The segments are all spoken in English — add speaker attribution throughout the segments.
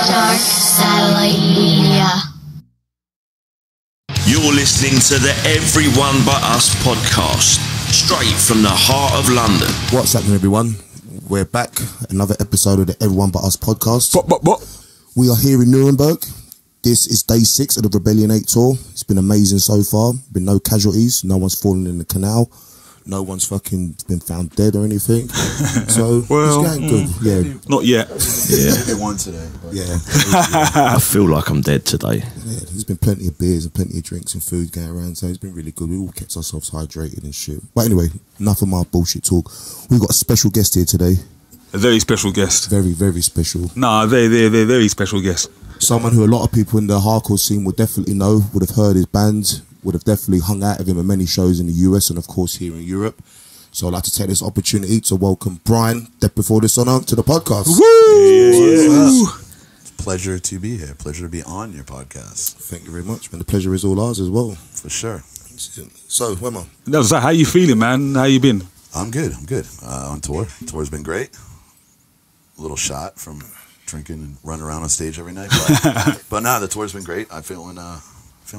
Speaker 1: Dark Satellite Media.
Speaker 2: You're listening to the Everyone But Us podcast, straight from the heart of London.
Speaker 3: What's happening, everyone? We're back. Another episode of the Everyone But Us podcast. We are here in Nuremberg. This is day 6 of the Rebellion 8 tour. It's been amazing so far. Been no casualties. No one's fallen in the canal. No one's fucking been found dead or anything. So,
Speaker 4: well,
Speaker 3: it's going good. Yeah.
Speaker 4: Not yet.
Speaker 3: Yeah.
Speaker 5: Maybe one today. But.
Speaker 3: Yeah.
Speaker 2: I feel like I'm dead today.
Speaker 3: Yeah. There's been plenty of beers and plenty of drinks and food going around, so it's been really good. We all kept ourselves hydrated and shit. But anyway, enough of my bullshit talk. We've got a special guest here today.
Speaker 4: A very special guest.
Speaker 3: Very, very special.
Speaker 4: Nah, very special guest.
Speaker 3: Someone who a lot of people in the hardcore scene would definitely know, would have heard his band, would have definitely hung out with him at many shows in the US and of course here in Europe. So I'd like to take this opportunity to welcome Bryan, Death Before Dishonor, to the podcast.
Speaker 4: Woo!
Speaker 5: It's a pleasure to be here. Pleasure to be on your podcast.
Speaker 3: Thank you very much, man. The pleasure is all ours as well.
Speaker 5: For sure.
Speaker 3: So, Wemma.
Speaker 4: No, so how you feeling, man? How you been?
Speaker 5: I'm good. On tour. Tour's been great. A little shot from drinking and running around on stage every night. But nah, the tour's been great. I'm feeling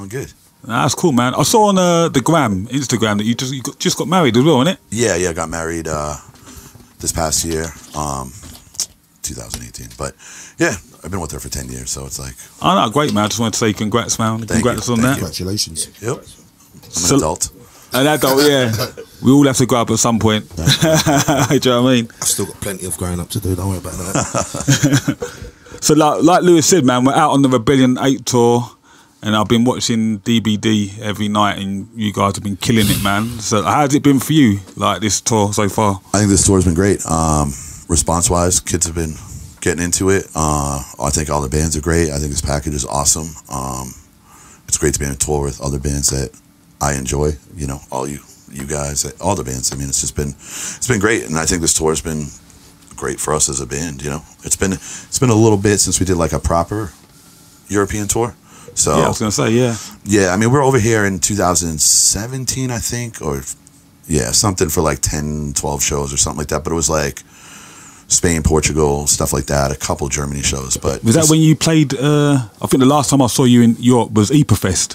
Speaker 5: good.
Speaker 4: Nah, that's cool, man. I saw on the Instagram that you just got married as well, innit?
Speaker 5: Yeah, I got married this past year, 2018. But yeah, I've been with her for 10 years, so it's like...
Speaker 4: Oh, no, great, man. I just wanted to say congrats, man. Congrats on that.
Speaker 3: Congratulations.
Speaker 5: Yep. I'm an adult.
Speaker 4: An adult, yeah. We all have to grow up at some point. Do you know what I mean?
Speaker 3: I've still got plenty of growing up to do, don't worry about that.
Speaker 4: So like Lewis said, man, we're out on the Rebellion 8 tour. And I've been watching DBD every night, and you guys have been killing it, man. So how's it been for you, like this tour so far?
Speaker 5: I think this tour's been great. Response-wise, kids have been getting into it. I think all the bands are great. I think this package is awesome. It's great to be on a tour with other bands that I enjoy. You know, all you guys, all the bands. I mean, it's been great, and I think this tour has been great for us as a band. You know, it's been a little bit since we did like a proper European tour. So,
Speaker 4: yeah, I was going to say, yeah.
Speaker 5: Yeah, I mean, we're over here in 2017, I think, or, yeah, something for like 10, 12 shows or something like that. But it was like Spain, Portugal, stuff like that, a couple Germany shows. But
Speaker 4: was that when you played, I think the last time I saw you in Europe was Ypres?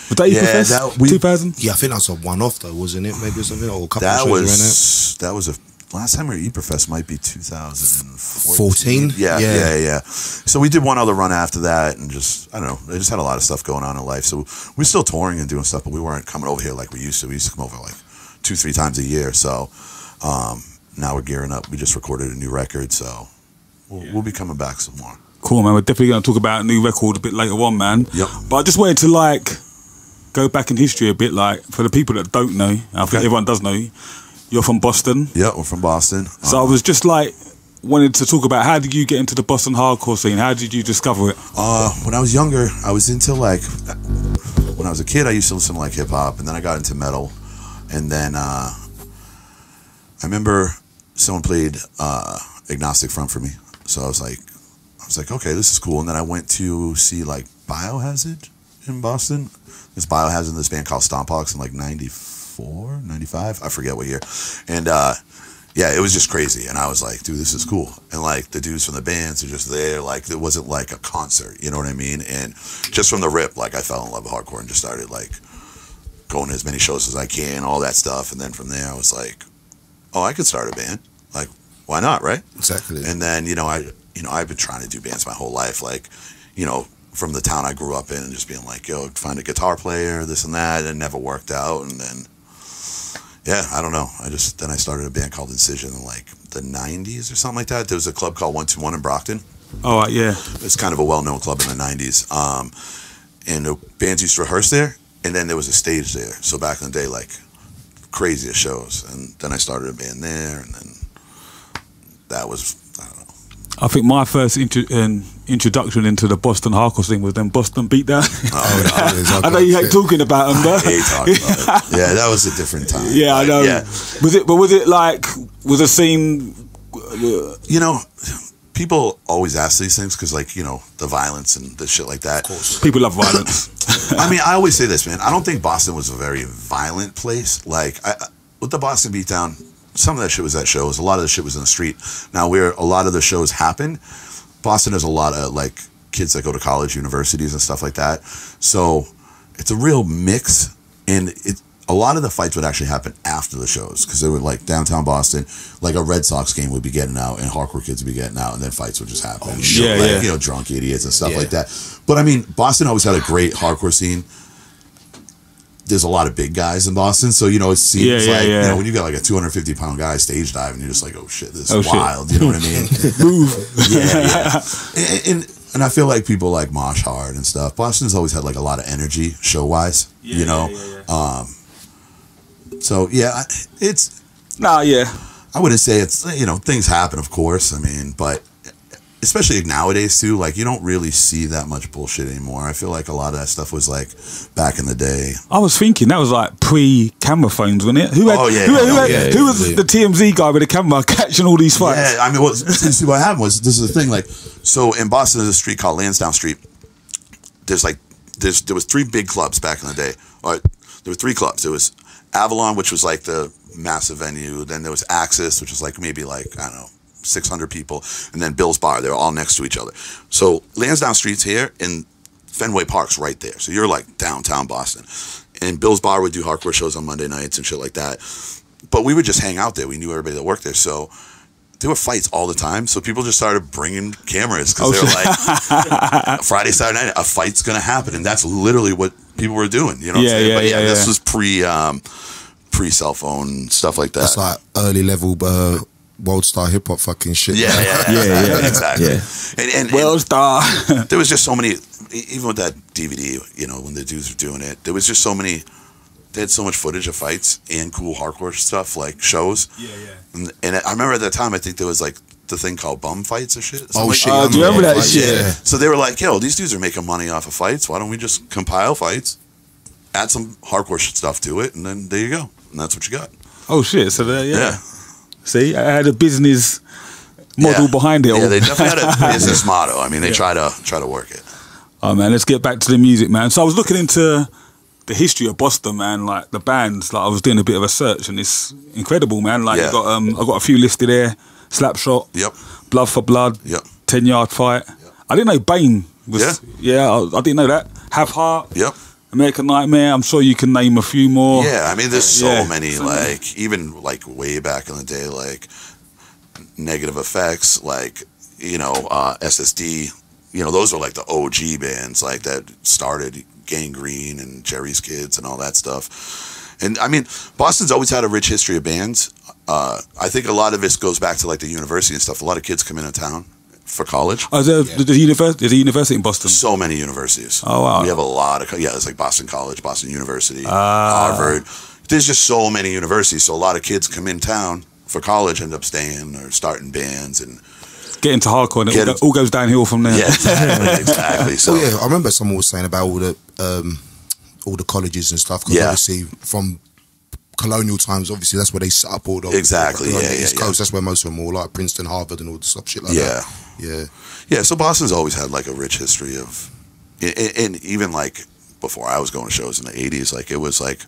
Speaker 4: Was that Ypres? 2000?
Speaker 3: Yeah, I think that was a one-off though, wasn't it? Maybe or something, or a couple of shows
Speaker 5: that was a... Last time we were at Ypres might be 2014. Yeah. So we did one other run after that, and just, I don't know, I just had a lot of stuff going on in life. So we're still touring and doing stuff, but we weren't coming over here like we used to. We used to come over like 2-3 times a year. So now we're gearing up. We just recorded a new record, so we'll be coming back some more.
Speaker 4: Cool, man. We're definitely going to talk about a new record a bit later on, man.
Speaker 5: Yep.
Speaker 4: But I just wanted to like go back in history a bit, like for the people that don't know. I think everyone does know. You're from Boston.
Speaker 5: Yeah, we're from Boston.
Speaker 4: So I was just like, wanted to talk about how did you get into the Boston hardcore scene? How did you discover it?
Speaker 5: When I was younger, I was into like, when I was a kid, I used to listen to like hip hop, and then I got into metal. And then I remember someone played Agnostic Front for me. So I was like, okay, this is cool. And then I went to see like Biohazard in Boston. This Biohazard, this band called Stomphogs in like 94, 95, I forget what year. And yeah, it was just crazy. And I was like, dude, this is cool. And like the dudes from the bands are just there. Like it wasn't like a concert, you know what I mean? And just from the rip, like I fell in love with hardcore and just started like going to as many shows as I can, all that stuff. And then from there I was like, oh, I could start a band. Like, why not, right?
Speaker 3: Exactly.
Speaker 5: And then, I've been trying to do bands my whole life. Like, from the town I grew up in and just being like, yo, find a guitar player, this and that. And it never worked out. And then, yeah, I don't know. Then I started a band called Incision in like the 90s or something like that. There was a club called 121 in Brockton.
Speaker 4: Oh, yeah.
Speaker 5: It's kind of a well-known club in the 90s. And the bands used to rehearse there. And then there was a stage there. So back in the day, like, craziest shows. And then I started a band there. And then that was, I don't know.
Speaker 4: I think my first introduction into the Boston hardcore scene was them Boston Beatdown.
Speaker 5: Oh,
Speaker 4: I know you hate talking about them, but
Speaker 5: I hate talking about it. Yeah, that was a different time.
Speaker 4: Yeah, I know.
Speaker 5: Yeah.
Speaker 4: Was the scene?
Speaker 5: People always ask these things because, like, the violence and the shit like that.
Speaker 3: Of course.
Speaker 4: People love violence.
Speaker 5: I mean, I always say this, man. I don't think Boston was a very violent place. Like, with the Boston Beatdown, some of that shit was at shows. A lot of the shit was in the street. Now, where a lot of the shows happened, Boston has a lot of like kids that go to college, universities, and stuff like that. So it's a real mix, and a lot of the fights would actually happen after the shows because they were like downtown Boston, like a Red Sox game would be getting out, and hardcore kids would be getting out, and then fights would just happen. You know, drunk idiots and stuff like that. But I mean, Boston always had a great hardcore scene. There's a lot of big guys in Boston, so you know it seems you know, when you got like a 250-pound guy stage diving, you're just like, oh shit, this is wild. You know what I mean? And I feel like people like mosh hard and stuff. Boston's always had like a lot of energy show wise. You know, so yeah, it's I wouldn't say it's, you know, things happen, of course. I mean, but especially nowadays too, like you don't really see that much bullshit anymore. I feel like a lot of that stuff was like back in the day. I was thinking
Speaker 4: that was like pre-camera phones, wasn't it? Who was the TMZ guy with the camera catching all these fights?
Speaker 5: Yeah, I mean, see what happened was, this is the thing, like, so in Boston there's a street called Lansdowne Street. There was 3 big clubs back in the day. There were 3 clubs. There was Avalon, which was like the massive venue. Then there was Axis, which was like maybe like, I don't know, 600 people, and then Bill's Bar. They were all next to each other. So Lansdowne Street's here, and Fenway Park's right there. So you're like downtown Boston. And Bill's Bar would do hardcore shows on Monday nights and shit like that. But we would just hang out there. We knew everybody that worked there. So there were fights all the time. So people just started bringing cameras because they were like, Friday, Saturday night, a fight's going to happen. And that's literally what people were doing. You know what I'm saying? But this was pre-cell phone, stuff like that.
Speaker 3: That's like early level World Star hip hop fucking shit.
Speaker 5: Yeah, exactly. Yeah. And
Speaker 4: World Star.
Speaker 5: There was just so many, even with that DVD, you know, when the dudes were doing it, there was just so many. They had so much footage of fights and cool hardcore stuff, like shows. And I remember at that time, I think there was like the thing called bum fights or shit.
Speaker 3: Oh shit!
Speaker 4: Do you remember that shit?
Speaker 5: Yeah. So they were like, "Yo, these dudes are making money off of fights. Why don't we just compile fights, add some hardcore stuff to it, and then there you go, and that's what you got."
Speaker 4: Oh shit! So there, See, I had a business model behind it all.
Speaker 5: Yeah, they definitely had a business motto. I mean, they try to work it.
Speaker 4: Oh man, let's get back to the music, man. So I was looking into the history of Boston, man. Like the bands, like I was doing a bit of a search, and it's incredible, man. Like you got, I got a few listed there. Slapshot.
Speaker 5: Yep.
Speaker 4: Blood for Blood.
Speaker 5: Yep.
Speaker 4: 10-Yard Fight. Yep. I didn't know Bane was. I didn't know that. Have Heart.
Speaker 5: Yep.
Speaker 4: American Nightmare. I'm sure you can name a few more.
Speaker 5: Yeah, I mean, there's so many, like, even, like, way back in the day, like, Negative Effects, like, you know, SSD, you know, those are, like, the OG bands, like, that started Gangrene and Jerry's Kids and all that stuff. And, I mean, Boston's always had a rich history of bands. I think a lot of this goes back to, like, the university and stuff. A lot of kids come into town for college.
Speaker 4: Oh, there's a university in Boston?
Speaker 5: So many universities.
Speaker 4: Oh, wow.
Speaker 5: We have a lot of, there's like Boston College, Boston University, Harvard. There's just so many universities. So a lot of kids come in town for college, end up staying or starting bands and
Speaker 4: get into hardcore, and it all goes downhill from there.
Speaker 5: Yeah, exactly. So
Speaker 3: I remember someone was saying about all the colleges and stuff. Because obviously from colonial times, obviously that's where they set up all the East Coast. That's where most of them were, like Princeton, Harvard, and all the stuff shit like that.
Speaker 5: Yeah. So Boston's always had like a rich history of, and even like before I was going to shows in the '80s, like it was like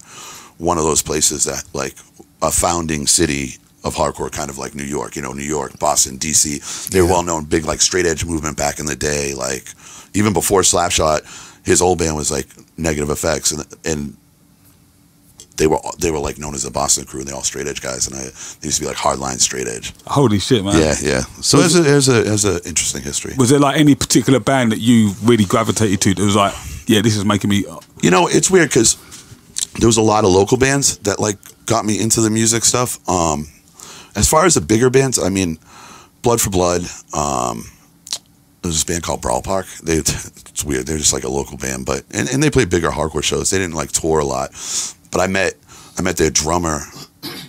Speaker 5: one of those places that like a founding city of hardcore, kind of like New York. You know, New York, Boston, DC. They were well known, big like straight edge movement back in the day. Like even before Slapshot, his old band was like Negative Effects, and they were like known as the Boston Crew, and they're all straight edge guys, and they used to be like hardline straight edge.
Speaker 4: Holy shit, man!
Speaker 5: Yeah. So there's a interesting history.
Speaker 4: Was there like any particular band that you really gravitated to that was like, yeah, this is making me?
Speaker 5: You know, it's weird because there was a lot of local bands that like got me into the music stuff. As far as the bigger bands, I mean, Blood for Blood. There's this band called Brawl Park. It's weird. They're just like a local band, but and they play bigger hardcore shows. They didn't like tour a lot. But I met their drummer.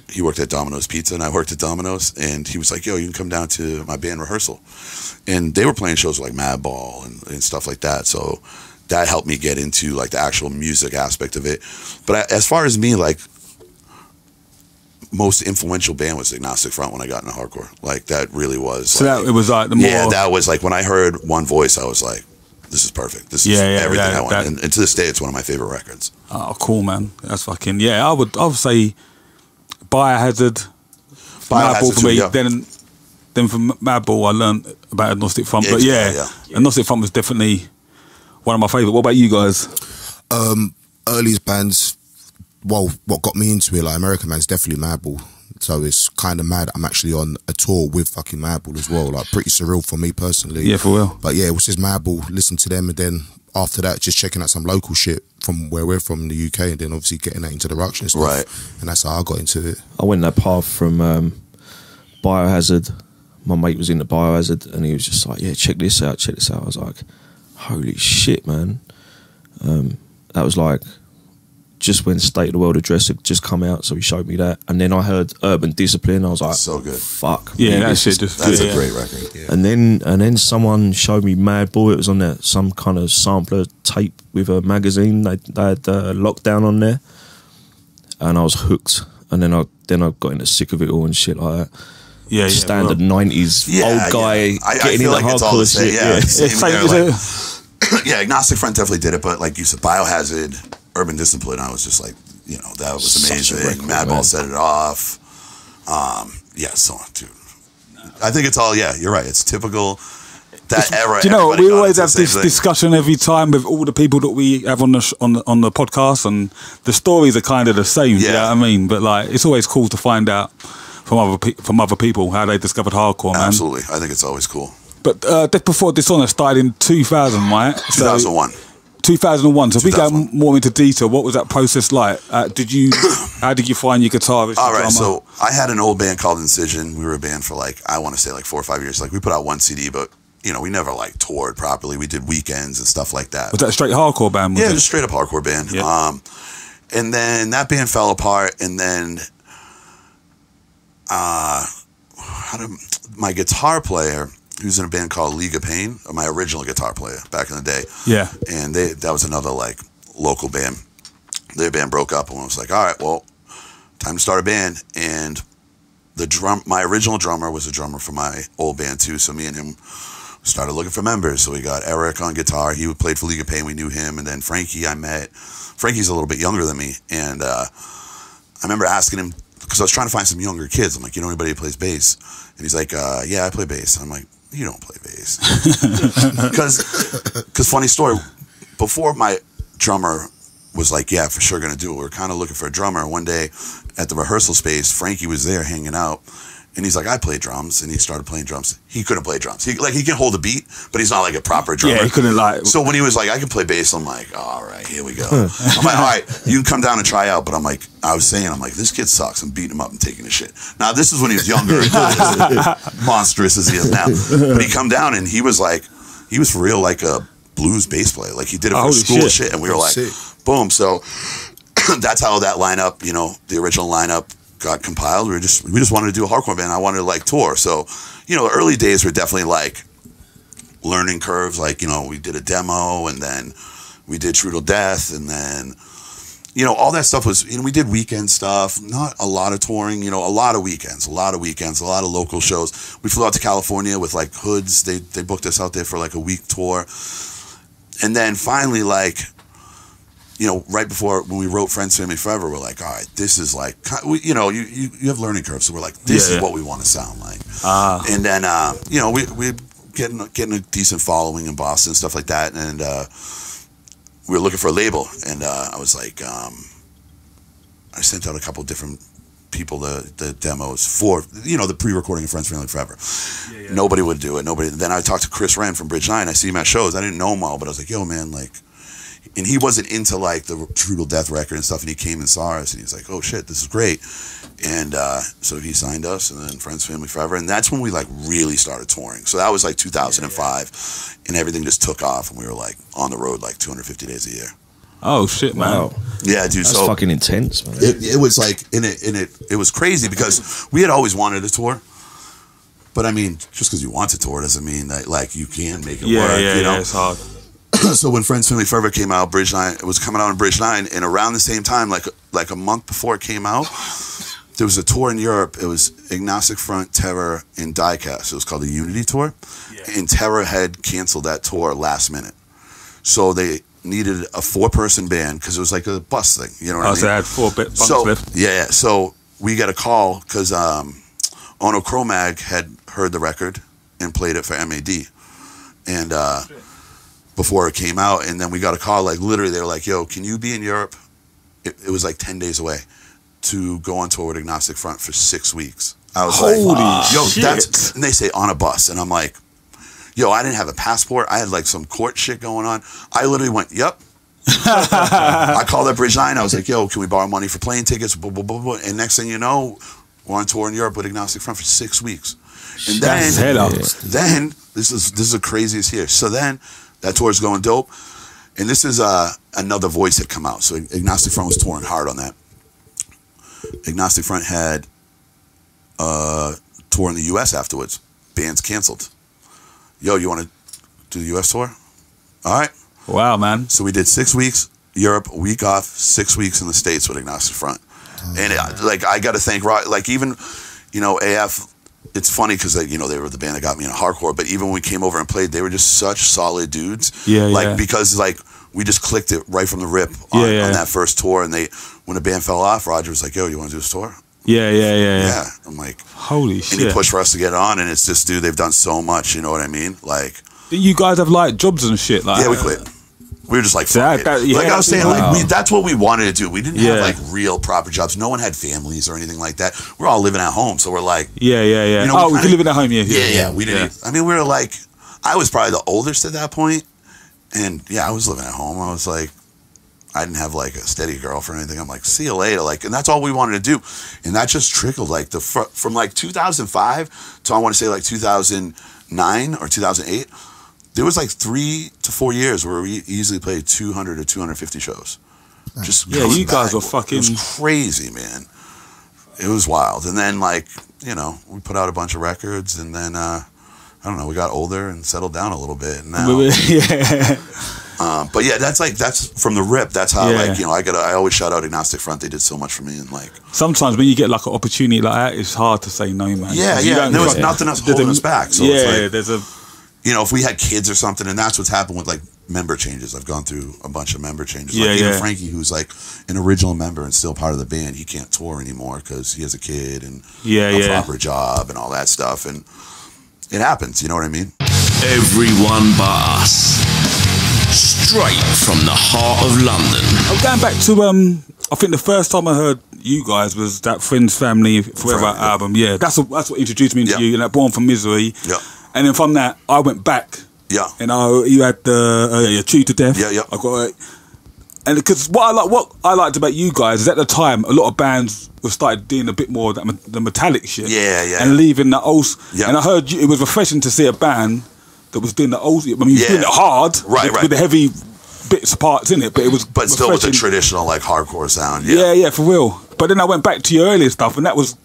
Speaker 5: He worked at Domino's Pizza, and I worked at Domino's. And he was like, "Yo, you can come down to my band rehearsal." And they were playing shows like Madball and stuff like that. So that helped me get into like the actual music aspect of it. But as far as me, like most influential band was Agnostic Front when I got into hardcore. Like that really was.
Speaker 4: So
Speaker 5: like,
Speaker 4: it was like the more.
Speaker 5: Yeah, that was like when I heard One Voice, I was like, this is perfect. This is everything I want. And to this day, it's one of my favorite records.
Speaker 4: Oh, cool, man. That's fucking, I would say Biohazard for me. Then then from Madball I learned about Agnostic Front. But Agnostic Front was definitely one of my favourite. What about you guys?
Speaker 3: Earliest bands, well, what got me into it, like American Man's definitely Madball. So it's kind of mad I'm actually on a tour with fucking Madball as well. Like, pretty surreal for me personally.
Speaker 4: Yeah, for real.
Speaker 3: But yeah, it was just Madball, listen to them, and then after that, just checking out some local shit from where we're from in the UK, and then obviously getting that into the Ruction stuff.
Speaker 5: Right.
Speaker 3: And that's how I got into it.
Speaker 6: I went that path from Biohazard. My mate was into Biohazard, and he was just like, yeah, check this out, check this out. I was like, holy shit, man. That was like just when State of the World Address had just come out, so he showed me that. And then I heard Urban Discipline. I was like,
Speaker 5: so good.
Speaker 6: Fuck.
Speaker 4: Yeah,
Speaker 6: man,
Speaker 4: that's
Speaker 5: a great record. Yeah.
Speaker 6: And then someone showed me Madball. It was on that some kind of sampler tape with a magazine. They had Lockdown on there, and I was hooked. And then I got into sick of it all and shit like that.
Speaker 4: Yeah,
Speaker 6: standard 90s old guy getting into hardcore shit.
Speaker 5: Yeah, Agnostic Front definitely did it, but like you said, Biohazard, Urban Discipline, I was just like, you know, that was amazing. Madball set it off. Dude. I think it's all, you're right. It's typical that era.
Speaker 4: Do you know, we always have this discussion every time with all the people that we have on the podcast, and the stories are kind of the same. Yeah, you know what I mean, but like, it's always cool to find out from other people how they discovered hardcore. Man.
Speaker 5: Absolutely, I think it's always cool.
Speaker 4: But Death Before Dishonor started in 2000, right?
Speaker 5: 2001.
Speaker 4: 2001. So if we go more into detail, what was that process like? How did you find your guitarist?
Speaker 5: All right, so I had an old band called Incision. We were a band for I want to say 4 or 5 years. Like, we put out one CD, but you know, we never toured properly. We did weekends and stuff like that.
Speaker 4: Was that a straight hardcore band?
Speaker 5: Yeah, it was a straight up hardcore band. Yeah. And then that band fell apart, and then my guitar player, he was in a band called League of Pain, my original guitar player back in the day. Yeah. And that was another local band. Their band broke up, and I was like, all right, well, time to start a band. And my original drummer was a drummer for my old band too. So me and him started looking for members. So we got Eric on guitar. He played for League of Pain. We knew him. And then Frankie, I met. Frankie's a little bit younger than me. And I remember asking him, because I was trying to find some younger kids. I'm like, you know anybody who plays bass? And he's like, yeah, I play bass. And I'm like, you don't play bass. Because funny story, before my drummer was like, yeah, for sure going to do it, we were kind of looking for a drummer. One day at the rehearsal space, Frankie was there hanging out. And he's like, I play drums. And he started playing drums. He couldn't play drums. He can hold a beat, but he's not like a proper drummer.
Speaker 4: Yeah, he couldn't
Speaker 5: So when he was like, I can play bass, I'm like, all right, here we go. I'm like, all right, you can come down and try out. But I'm like, this kid sucks. I'm beating him up and taking his shit. Now, this is when he was younger, monstrous as he is now. But he come down and he was for real like a blues bass player. Like, he did it for school shit. And we were like, boom. So that's how that lineup, the original lineup, got compiled. We just wanted to do a hardcore band. I wanted to tour. So, the early days were definitely learning curves. We did a demo, and then we did True Till Death, and then all that stuff was, we did weekend stuff, not a lot of touring, a lot of weekends, a lot of local shows. We flew out to California with Hoods. They booked us out there for a week tour. And then finally, right before, when we wrote Friends, Family, Forever, we're like, all right, this is you have learning curves. So we're like, this is what we want to sound like. And then, we're getting a decent following in Boston, stuff like that. And we were looking for a label. And I was like, I sent out a couple different people the demos for, the pre-recording of Friends, Family, Forever. Yeah. Nobody would do it. Then I talked to Chris Wren from Bridge 9. I see him at shows. I didn't know him all, but I was like, yo, man, and he wasn't into the True Till Death record and stuff, and he came and saw us, and he was like, oh shit, this is great. And so he signed us, and then Friends, Family, Forever, and that's when we really started touring. So that was 2005, and everything just took off, and we were on the road 250 days a year.
Speaker 4: Oh shit, man! Wow.
Speaker 5: Yeah, dude.
Speaker 6: That's fucking intense, man.
Speaker 5: It was it was crazy because we had always wanted to tour, but I mean, just because you want to tour doesn't mean that you can make it work. Yeah,
Speaker 4: it's hard.
Speaker 5: So when Friends, Family, Forever came out, Bridge 9, it was coming out on Bridge 9, and around the same time, like a month before it came out, there was a tour in Europe. It was Agnostic Front, Terror, and Diecast. It was called the Unity Tour, and Terror had canceled that tour last minute. So they needed a 4-person band because it was like a bus thing. You know what I mean?
Speaker 4: So they had 4 bunks left.
Speaker 5: Yeah, so we got a call because Ono Chromag had heard the record and played it for MAD, and before it came out, and then we got a call, like literally they were like, "Yo, can you be in Europe?" It was like 10 days away to go on tour with Agnostic Front for 6 weeks. I was like, "Yo,
Speaker 4: shit.
Speaker 5: that's," and they say on a bus, and I'm like, "Yo, I didn't have a passport. I had like some court shit going on." I literally went, "Yep." I called up Bridge 9. I was like, "Yo, can we borrow money for plane tickets?" Blah, blah, blah, blah. And next thing you know, we're on tour in Europe with Agnostic Front for 6 weeks. And then this is the craziest here. So then that tour is going dope. And this is another voice had come out. So Agnostic Front was touring hard on that. Agnostic Front had a tour in the U.S. afterwards. Bands canceled. Yo, you want to do the U.S. tour? All right.
Speaker 4: Wow, man.
Speaker 5: So we did 6 weeks Europe, a week off, 6 weeks in the States with Agnostic Front. And like, I got to thank Rock, like even, you know, AF, it's funny because you know, they were the band that got me into hardcore, but even when we came over and played, they were just such solid dudes.
Speaker 4: Yeah,
Speaker 5: like, because like we just clicked it right from the rip on that first tour. And when the band fell off, Roger was like, "Yo, you want to do this tour?" Yeah. I'm like,
Speaker 4: holy shit.
Speaker 5: And he pushed for us to get on, and it's just, dude, they've done so much, you know what I mean? Like,
Speaker 4: you guys have like jobs and shit, like,
Speaker 5: yeah, we quit. We were just like, fuck it. Like I was saying, like that's what we wanted to do. We didn't have like real proper jobs. No one had families or anything like that. We're all living at home, so we're like,
Speaker 4: You know, we could live at home,
Speaker 5: yeah. We didn't. I mean, we were like, I was probably the oldest at that point, and yeah, I was living at home. I was like, I didn't have like a steady girlfriend or anything. I'm like, see you later. Like, and that's all we wanted to do, and that just trickled like from like 2005 to I want to say like 2009 or 2008. There was like 3 to 4 years where we easily played 200 or 250 shows. Just
Speaker 4: you guys were fucking...
Speaker 5: It was crazy, man. It was wild. And then, like, you know, we put out a bunch of records, and then, I don't know, we got older and settled down a little bit. And now, but yeah, that's from the rip. That's how, like, you know, I always shout out Agnostic Front. They did so much for me. And like,
Speaker 4: sometimes when you get like an opportunity like that, it's hard to say no, man.
Speaker 5: Yeah. And there was nothing else holding us back. So it's like,
Speaker 4: there's a...
Speaker 5: You know, if we had kids or something, and that's what's happened with like member changes. I've gone through a bunch of member changes. Like even Frankie, who's like an original member and still part of the band, he can't tour anymore because he has a kid and a proper job and all that stuff. And it happens, you know what I mean?
Speaker 2: Everyone but us. Straight from the heart of London.
Speaker 4: I'm going back to I think the first time I heard you guys was that Friends Family Forever album. Yeah, that's what introduced me into you, and that Born from Misery.
Speaker 5: Yeah.
Speaker 4: And then from that, I went back.
Speaker 5: Yeah.
Speaker 4: And you had the True to Death.
Speaker 5: Yeah.
Speaker 4: I got it. And because what I liked about you guys is at the time, a lot of bands were started doing a bit more of the metallic shit.
Speaker 5: Yeah.
Speaker 4: And leaving the old.
Speaker 5: Yeah.
Speaker 4: And I heard it was refreshing to see a band that was doing the old. I mean, you was doing it hard.
Speaker 5: Right.
Speaker 4: With the heavy bits parts in it, but it was.
Speaker 5: But still with the traditional like hardcore sound.
Speaker 4: Yeah, for real. But then I went back to your earlier stuff, and that was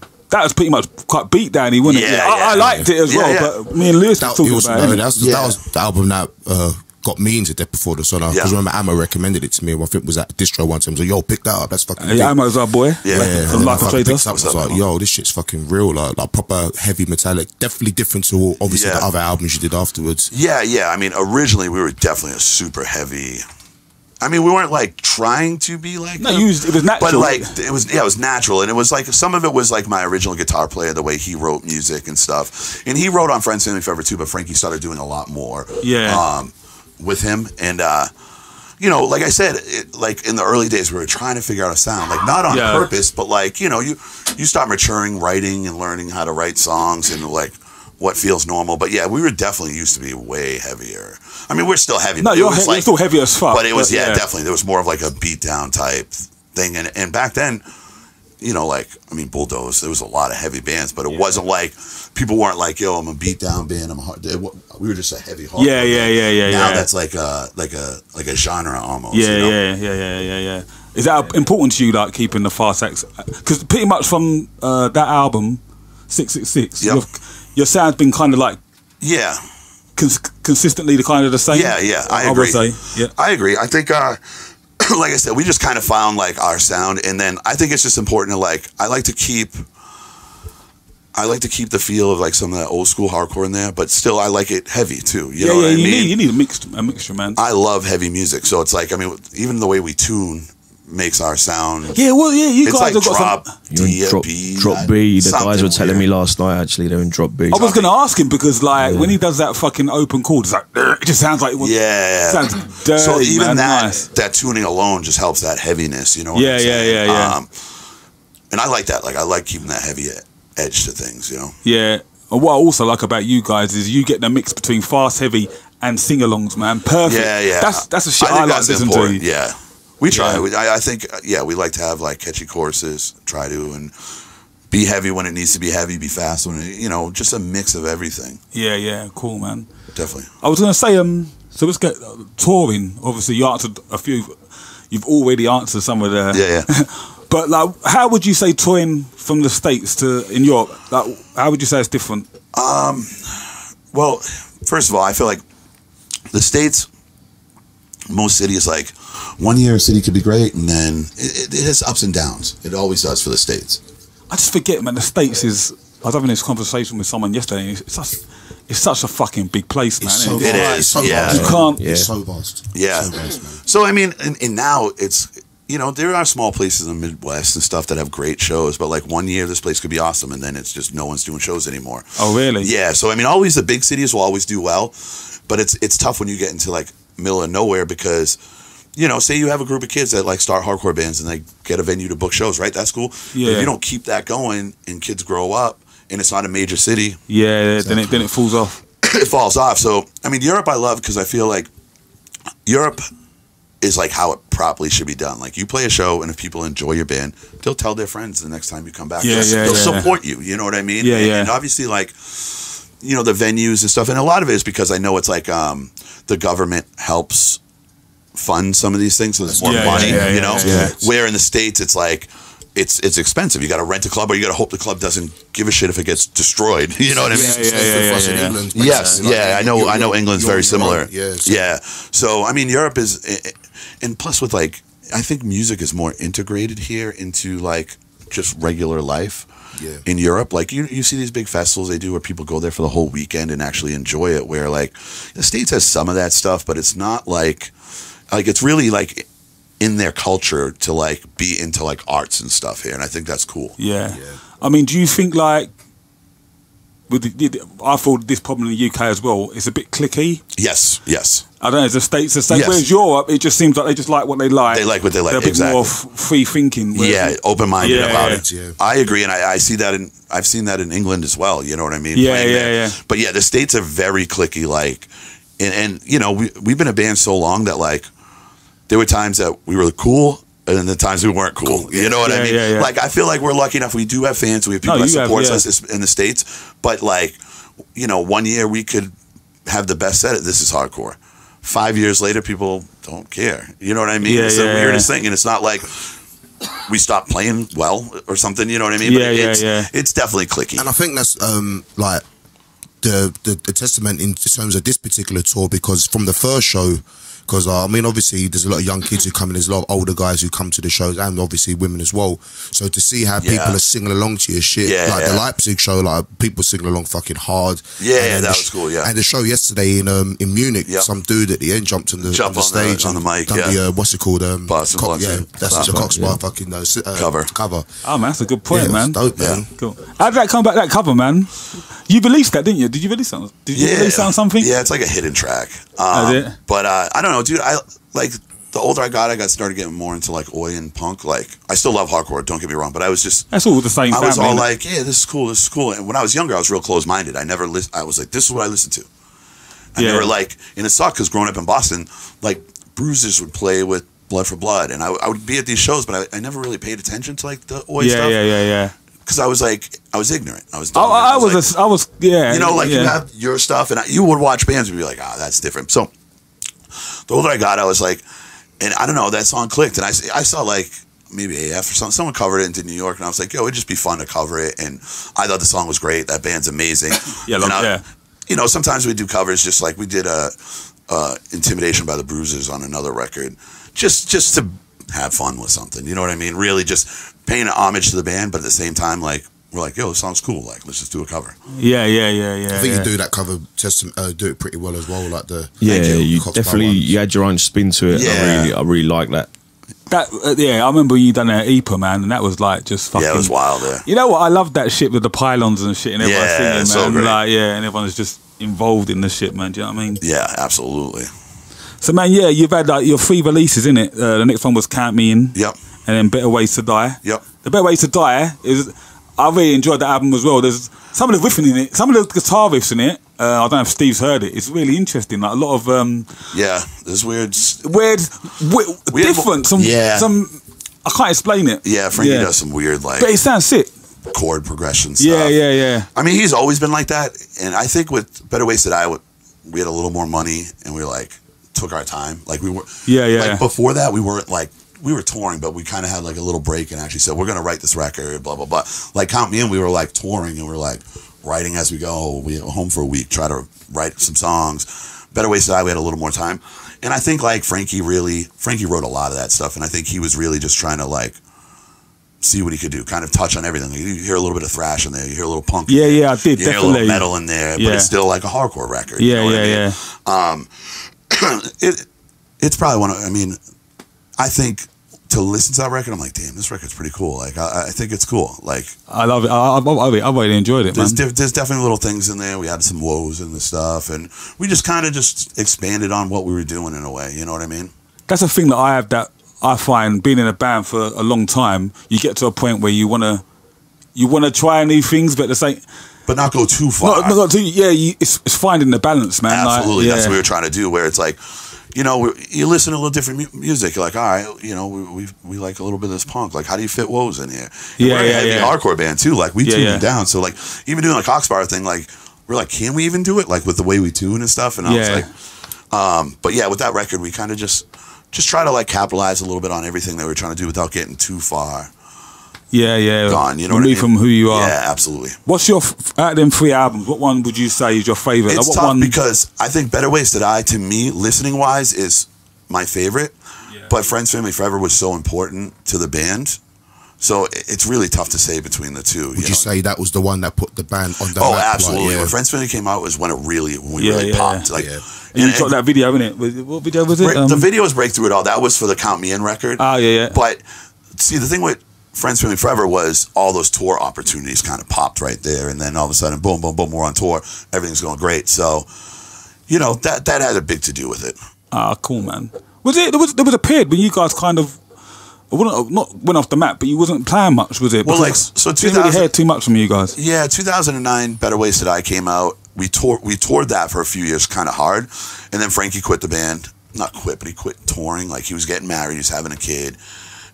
Speaker 4: pretty much quite beat downy, wasn't it? I liked it as well, but me and Lewis were talking about it.
Speaker 3: That was the album that got me into Death Before Dishonor. Because remember, Amma recommended it to me. I think it was at the distro one time. He was like, "Yo, pick that up. That's fucking."
Speaker 4: Yeah, Amma's our boy. From Life of Traders.
Speaker 3: I was like, "Yo, this shit's fucking real. Like proper heavy metallic. Definitely different to obviously the other albums you did afterwards."
Speaker 5: Yeah. I mean, originally we were definitely a super heavy. I mean, we weren't like trying to be like
Speaker 4: it was natural,
Speaker 5: but like it was natural, and it was like some of it was like my original guitar player, the way he wrote music and stuff, and he wrote on Friends Family Forever too. But Frankie started doing a lot more, with him, and you know, like I said, like in the early days, we were trying to figure out a sound, like not on purpose, but like you know, you start maturing, writing and learning how to write songs and like what feels normal. But yeah, we were definitely used to be way heavier. I mean, we're still heavy.
Speaker 4: No, you're still heavy as fuck.
Speaker 5: But it was, definitely. There was more of like a beat down type thing. And back then, you know, like, I mean, Bulldoze, there was a lot of heavy bands, but it wasn't like, people weren't like, yo, I'm a beat down band, I'm a hard. We were just a heavy hard.
Speaker 4: Yeah.
Speaker 5: Now that's like a genre almost.
Speaker 4: Yeah. Is that important to you, like keeping the fast acts? Because pretty much from that album, 666, your sound's been kind of like consistently the kind of the same.
Speaker 5: Yeah, I agree.
Speaker 4: Would say. Yeah,
Speaker 5: I agree. I think, like I said, we just kind of found like our sound, and then I think it's just important to like. I like to keep the feel of like some of that old school hardcore in there, but still I like it heavy too. You know what I mean?
Speaker 4: You need a mixture, man.
Speaker 5: I love heavy music, so it's like, I mean, even the way we tune makes our sound.
Speaker 4: Yeah, well, yeah, you
Speaker 5: it's
Speaker 4: guys
Speaker 5: like
Speaker 4: have got
Speaker 5: drop
Speaker 4: some.
Speaker 6: You're in drop B. The guys were telling me last night. Actually, they're in drop B.
Speaker 4: I was going to ask him because, like, when he does that fucking open chord, it's like it just sounds like it was.
Speaker 5: Yeah,
Speaker 4: sounds dirty.
Speaker 5: So even
Speaker 4: man,
Speaker 5: that tuning alone just helps that heaviness. You know.
Speaker 4: Yeah.
Speaker 5: And I like that. Like I like keeping that heavy edge to things. You know.
Speaker 4: Yeah. And what I also like about you guys is you get the mix between fast, heavy, and sing-alongs, man. Perfect.
Speaker 5: Yeah.
Speaker 4: That's the shit I like to listen to.
Speaker 5: Yeah. We try. Yeah. I think, we like to have like catchy choruses, try to, and be heavy when it needs to be heavy, be fast when it, just a mix of everything.
Speaker 4: Yeah, cool, man.
Speaker 5: Definitely.
Speaker 4: I was going to say, so let's get touring. Obviously, you answered a few, you've already answered some of the...
Speaker 5: Yeah.
Speaker 4: But like, how would you say touring from the States to in Europe? Like, how would you say it's different?
Speaker 5: Well, first of all, I feel like the States, most cities, like 1 year a city could be great, and then it has ups and downs. It always does for the States.
Speaker 4: I just forget, man. The States is. I was having this conversation with someone yesterday. And it's such a fucking big place, man.
Speaker 5: It is.
Speaker 3: So
Speaker 5: yeah.
Speaker 3: vast.
Speaker 4: You can't.
Speaker 3: It's so vast.
Speaker 5: Yeah.
Speaker 3: So vast, man.
Speaker 5: So I mean, and now it's. There are small places in the Midwest and stuff that have great shows, but like 1 year this place could be awesome, and then it's just no one's doing shows anymore.
Speaker 4: Oh, really?
Speaker 5: Yeah. So I mean, always the big cities will always do well, but it's tough when you get into like middle of nowhere because, say you have a group of kids that like start hardcore bands and they get a venue to book shows, right? That's cool.
Speaker 4: Yeah.
Speaker 5: But if you don't keep that going and kids grow up and it's not a major city,
Speaker 4: Yeah, then it falls off.
Speaker 5: it falls off. So I mean, Europe I love because I feel like Europe is like how it properly should be done. Like you play a show, and if people enjoy your band, they'll tell their friends the next time you come back. They'll support you. You know what I mean?
Speaker 4: Yeah,
Speaker 5: and obviously, like the venues and stuff, and a lot of it is because I know it's like the government helps fund some of these things, so there's more money. Where in the States, it's like it's expensive. You got to rent a club, or you got to hope the club doesn't give a shit if it gets destroyed. You know what I mean?
Speaker 3: England,
Speaker 5: Yes,
Speaker 3: like,
Speaker 5: I know England's very similar.
Speaker 3: Yeah,
Speaker 5: So I mean, Europe is, and plus with like, I think music is more integrated here into like just regular life.
Speaker 3: Yeah.
Speaker 5: In Europe, like you see these big festivals they do where people go there for the whole weekend and actually enjoy it. Where like the States has some of that stuff, but it's not like it's really like in their culture to like be into like arts and stuff here, and I think that's cool.
Speaker 4: Yeah. I mean, do you think like I thought this problem in the UK as well, it's a bit cliquey.
Speaker 5: Yes.
Speaker 4: I don't know, the States the same.
Speaker 5: Yes.
Speaker 4: Whereas Europe, it just seems like they just like what they like.
Speaker 5: They like what they like.
Speaker 4: They're a bit
Speaker 5: exactly.
Speaker 4: more free thinking.
Speaker 5: Open-minded about it.
Speaker 3: Yeah.
Speaker 5: I agree, and I see that I've seen that in England as well. You know what I mean?
Speaker 4: Yeah.
Speaker 5: But yeah, the States are very cliquey, like, and we've been a band so long that like there were times that we were cool. And then the times we weren't cool. You know what I mean?
Speaker 4: Yeah.
Speaker 5: Like, I feel like we're lucky enough. We do have fans. We have people that support us in the States. But, like, 1 year we could have the best set at This Is Hardcore. 5 years later, people don't care. You know what I mean? It's the weirdest thing. And it's not like we stopped playing well or something. You know what I mean? It's definitely cliquey.
Speaker 3: And I think that's, like, the testament in terms of this particular tour, because from the first show, because, I mean, obviously, there's a lot of young kids who come in, there's a lot of older guys who come to the shows, and obviously women as well. So to see how people are singing along to your shit, the Leipzig show, like, people singing along fucking hard.
Speaker 5: Yeah, that was cool, yeah.
Speaker 3: And the show yesterday in Munich, some dude at the end jumped on the stage.
Speaker 5: On the mic,
Speaker 3: what's it called?
Speaker 5: That's
Speaker 3: the Coxbar fucking cover.
Speaker 4: Oh, man, that's a good point, man.
Speaker 3: Dope, man.
Speaker 4: Cool. How did that come back, that cover, man? You released that, didn't you? Did you release something? Did you release something?
Speaker 5: Yeah, it's like a hidden track. But I don't know, dude. I like the older I got started getting more into like oi and punk. Like I still love hardcore. Don't get me wrong, but I was just
Speaker 4: that's all the same.
Speaker 5: I was all like, yeah, this is cool. And when I was younger, I was real close minded. I never I was like, this is what I listen to. I never like, and it sucked because growing up in Boston, like Bruisers would play with Blood for Blood, and I would be at these shows, but I never really paid attention to like the oi stuff.
Speaker 4: Yeah.
Speaker 5: Because I was ignorant. I was dumb. You have your stuff, and you would watch bands and be like, that's different. So the older I got, I was like, and I don't know, that song clicked, and I saw like maybe AF or something. Someone covered it into New York, and I was like, it'd just be fun to cover it, and I thought the song was great. That band's amazing. Sometimes we do covers, just like we did Intimidation by the Bruisers on another record, just to have fun with something. You know what I mean? Really just paying homage to the band, but at the same time, like, we're like, yo, this song's cool. Like, let's just do a cover.
Speaker 4: Yeah.
Speaker 3: I think you do that cover, do it pretty well as well. Like you
Speaker 6: definitely, you had your own spin to it. Yeah. I really like that.
Speaker 4: Yeah, I remember when you done that EPA, man, and that was like just fucking.
Speaker 5: Yeah, it was wild. Yeah.
Speaker 4: You know what? I love that shit with the pylons and shit, and everyone singing, man.
Speaker 5: So great.
Speaker 4: Like, and everyone's just involved in the shit, man. Do you know what I mean?
Speaker 5: Yeah, absolutely.
Speaker 4: So, man, you've had like your 3 releases, innit? The next one was Count Me In.
Speaker 5: Yep.
Speaker 4: And then Better Ways to Die.
Speaker 5: Yep.
Speaker 4: The Better Ways to Die is. I really enjoyed the album as well. There's some of the riffing in it, some of the guitar riffs in it. I don't know if Steve's heard it. It's really interesting. Like a lot of
Speaker 5: there's weird,
Speaker 4: different. Some I can't explain it.
Speaker 5: Yeah, Frankie does some weird like.
Speaker 4: But it sounds sick.
Speaker 5: Chord progression stuff.
Speaker 4: Yeah. I
Speaker 5: mean, he's always been like that, and I think with Better Ways to Die, we had a little more money, and we like took our time. Like we were. Like before that, we weren't like. We were touring, but we kind of had like a little break and actually said, we're going to write this record, blah, blah, blah. Like Count Me In, we were like touring and we were like writing as we go. We were home for a week, try to write some songs. Better Ways to Die, we had a little more time. And I think like Frankie wrote a lot of that stuff. And I think he was really just trying to like see what he could do, kind of touch on everything. You hear a little bit of thrash in there, you hear a little punk.
Speaker 4: Yeah, I did,
Speaker 5: you
Speaker 4: definitely.
Speaker 5: hear a little metal in there, but it's still like a hardcore record.
Speaker 4: Yeah,
Speaker 5: you know what I mean? It's probably one of, I think to listen to that record, I'm like, damn, this record's pretty cool. Like, I think it's cool. Like,
Speaker 4: I love it. I really enjoyed it, man.
Speaker 5: There's definitely little things in there. We had some woes in the stuff, and we just kind of just expanded on what we were doing in a way. You know what I mean?
Speaker 4: That's a thing that I have that I find being in a band for a long time. You get to a point where you wanna try new things, but the same.
Speaker 5: But not go too far.
Speaker 4: Not too. Yeah, it's finding the balance, man.
Speaker 5: Absolutely,
Speaker 4: like,
Speaker 5: that's what we were trying to do. Where it's like. You know, you listen to a little different music. You're like, all right, you know, we like a little bit of this punk. Like, how do you fit woes in here? And we're a heavy hardcore band too. Like, we tune it down. So, like, even doing a Coxbar thing, like, we're like, can we even do it? Like, with the way we tune and stuff. And I was like, but yeah, with that record, we kind of just try to like capitalize a little bit on everything that we're trying to do without getting too far. Gone, you know what I mean?
Speaker 4: From who you are.
Speaker 5: Yeah, absolutely.
Speaker 4: What's your, out of them 3 albums, what one would you say is your favourite?
Speaker 5: It's
Speaker 4: like,
Speaker 5: tough because I think Better Ways to Die, to me, listening-wise, is my favorite. Yeah. But Friends, Family, Forever was so important to the band. So it's really tough to say between the two.
Speaker 3: Would you say that was the one that put the band on the map?
Speaker 5: Oh, absolutely. Like, when Friends, Family came out was when we really popped. Like,
Speaker 4: and you got that video, innit? What video was it?
Speaker 5: The video was Break Through It All. That was for the Count Me In record.
Speaker 4: Oh, yeah.
Speaker 5: But see, the thing with Friends, Family, Forever was all those tour opportunities kind of popped right there, and then all of a sudden, boom, boom, boom, we're on tour. Everything's going great. So, you know, that had a big to do with it.
Speaker 4: Ah, cool, man. There was a period when you guys kind of not went off the map, but you wasn't playing much, was it?
Speaker 5: Well, like so,
Speaker 4: didn't really hear too much from you guys.
Speaker 5: Yeah, 2009, Better Ways to Die came out. We toured that for a few years, kind of hard, and then Frankie quit the band. Not quit, but he quit touring. Like, he was getting married, he was having a kid.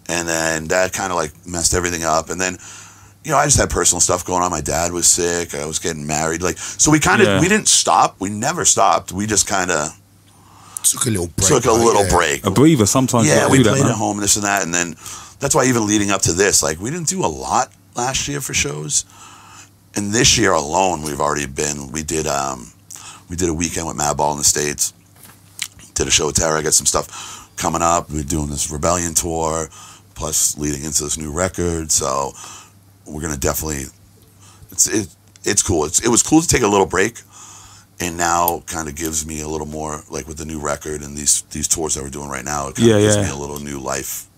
Speaker 5: And then that kind of like messed everything up. And then, you know, I just had personal stuff going on. My dad was sick. I was getting married. Like, so we kind of, we didn't stop. We never stopped. We just kind of
Speaker 3: took a little
Speaker 5: break.
Speaker 4: A breather sometimes.
Speaker 5: Yeah, we played at home, this and that. And then that's why even leading up to this, like, we didn't do a lot last year for shows. And this year alone, we did a weekend with Madball in the States. Did a show with Tara. Got some stuff coming up. We're doing this Rebellion tour. Plus leading into this new record, so we're gonna definitely. It's cool. It was cool to take a little break, and now kind of gives me a little more, like with the new record and these tours that we're doing right now. It kind of gives me a little new life